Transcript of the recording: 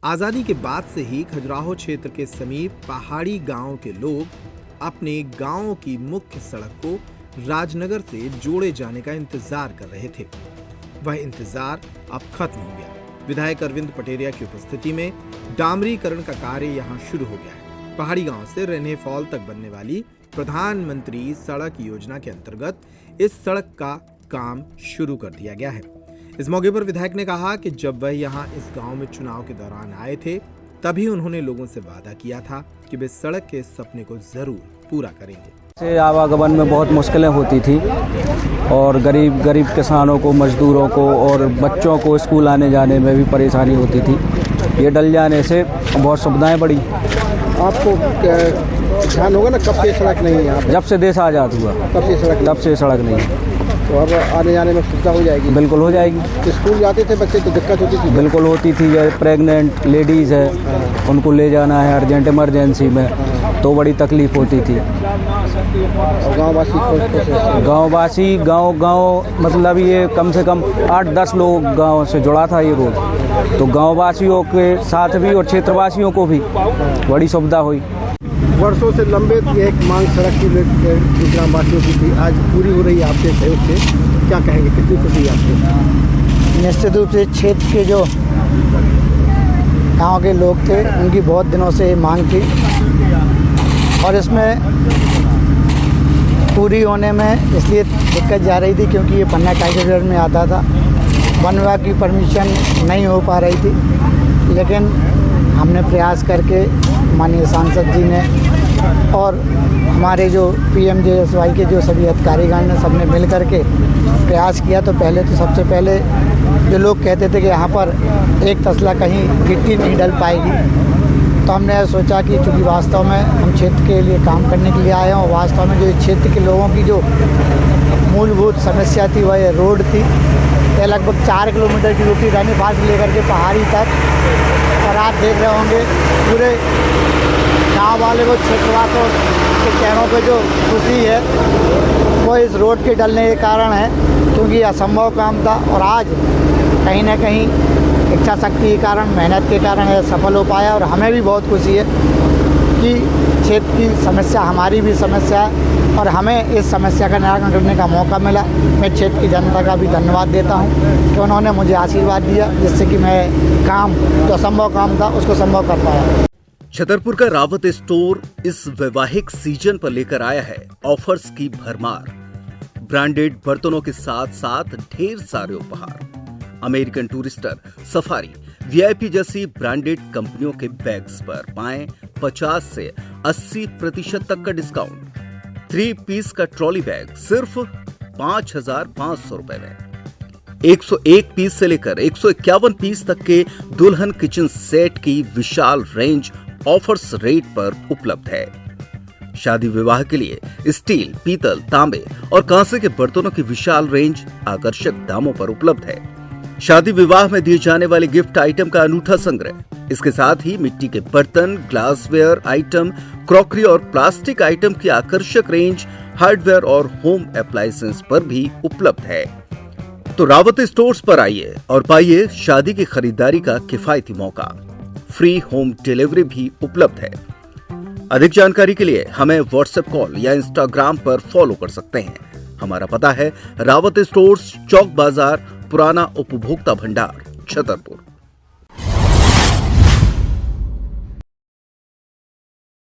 आजादी के बाद से ही खजुराहो क्षेत्र के समीप पहाड़ी गांव के लोग अपने गांव की मुख्य सड़क को राजनगर से जोड़े जाने का इंतजार कर रहे थे। वह इंतजार अब खत्म हो गया। विधायक अरविंद पटेरिया की उपस्थिति में डामरीकरण का कार्य यहां शुरू हो गया है। पहाड़ी गांव से रेन्हे फॉल तक बनने वाली प्रधानमंत्री सड़क योजना के अंतर्गत इस सड़क का काम शुरू कर दिया गया है। इस मौके पर विधायक ने कहा कि जब वह यहां इस गांव में चुनाव के दौरान आए थे, तभी उन्होंने लोगों से वादा किया था कि वे सड़क के सपने को जरूर पूरा करेंगे। से आवागमन में बहुत मुश्किलें होती थी और गरीब किसानों को, मजदूरों को और बच्चों को स्कूल आने जाने में भी परेशानी होती थी। ये डल जाने से बहुत सुविधाएं बढ़ी। आपको ध्यान होगा ना, कब से सड़क नहीं है यहाँ पे? जब से देश आज़ाद हुआ तब से सड़क नहीं है। तो अब आने जाने में सुविधा हो जाएगी? बिल्कुल हो जाएगी। स्कूल जाते थे बच्चे तो दिक्कत होती थी? बिल्कुल होती थी। जैसे प्रेग्नेंट लेडीज़ है, उनको ले जाना है अर्जेंट इमरजेंसी में, तो बड़ी तकलीफ होती थी। गाँव मतलब ये कम से कम 8-10 लोग गाँव से जुड़ा था ये रोड, तो गाँववासियों के साथ भी और क्षेत्रवासियों को भी बड़ी सुविधा हुई। वर्षों से लंबित ये एक मांग सड़क की ग्रामवासियों की थी, आज पूरी हो रही है आपके सहयोग से। क्या कहेंगे, कितनी खुशी है आपको? निश्चित रूप से क्षेत्र के जो गांव के लोग थे, उनकी बहुत दिनों से मांग थी और इसमें पूरी होने में इसलिए दिक्कत जा रही थी क्योंकि ये पन्ना टाइगर में आता था। वन विभाग की परमिशन नहीं हो पा रही थी, लेकिन हमने प्रयास करके माननीय सांसद जी ने और हमारे जो PMJSY के जो सभी अधिकारीगण ने सबने मिल करके प्रयास किया। तो सबसे पहले जो लोग कहते थे कि यहाँ पर एक तसला कहीं गिट्टी नहीं डल पाएगी, तो हमने सोचा कि चूँकि वास्तव में हम क्षेत्र के लिए काम करने के लिए आए हैं और वास्तव में जो क्षेत्र के लोगों की जो मूलभूत समस्या थी वह रोड थी। लगभग 4 किलोमीटर की रोटी रहने फाल से लेकर के पहाड़ी तक, और आप देख रहे होंगे पूरे गांव वाले को, क्षेत्रवासियों के चेहरों पे जो खुशी है वो इस रोड के डलने के कारण है, क्योंकि असंभव काम था और आज कहीं ना कहीं इच्छा शक्ति के कारण, मेहनत के कारण यह सफल हो पाया। और हमें भी बहुत खुशी है कि क्षेत्र की समस्या हमारी भी समस्या है और हमें इस समस्या का निराकरण करने का मौका मिला। मैं क्षेत्र की जनता का भी धन्यवाद देता हूं कि उन्होंने मुझे आशीर्वाद दिया, जिससे कि मैं काम जो असंभव काम था उसको संभव कर पाया। छतरपुर का रावत स्टोर इस वैवाहिक सीजन पर लेकर आया है ऑफर्स की भरमार। ब्रांडेड बर्तनों के साथ साथ ढेर सारे उपहार। अमेरिकन टूरिस्टर, सफारी, VIP जैसी ब्रांडेड कंपनियों के बैग्स पर पाएं 50 से 80% तक का डिस्काउंट। 3 पीस का ट्रॉली बैग सिर्फ 5,500 रुपए में। 101 पीस से लेकर 151 पीस तक के दुल्हन किचन सेट की विशाल रेंज ऑफर्स रेट पर उपलब्ध है। शादी विवाह के लिए स्टील, पीतल, तांबे और कांसे के बर्तनों की विशाल रेंज आकर्षक दामों पर उपलब्ध है। शादी विवाह में दिए जाने वाले गिफ्ट आइटम का अनूठा संग्रह, इसके साथ ही मिट्टी के बर्तन, ग्लासवेयर आइटम, क्रॉकरी और प्लास्टिक आइटम की आकर्षक रेंज हार्डवेयर और होम अप्लायंसेस पर भी उपलब्ध है। तो रावत स्टोर्स पर आइए और पाइए शादी की खरीदारी का किफायती मौका। फ्री होम डिलीवरी भी उपलब्ध है। अधिक जानकारी के लिए हमें व्हाट्सएप कॉल या इंस्टाग्राम पर फॉलो कर सकते हैं। हमारा पता है रावत स्टोर्स, चौक बाजार, पुराना उपभोक्ता भंडार, छतरपुर।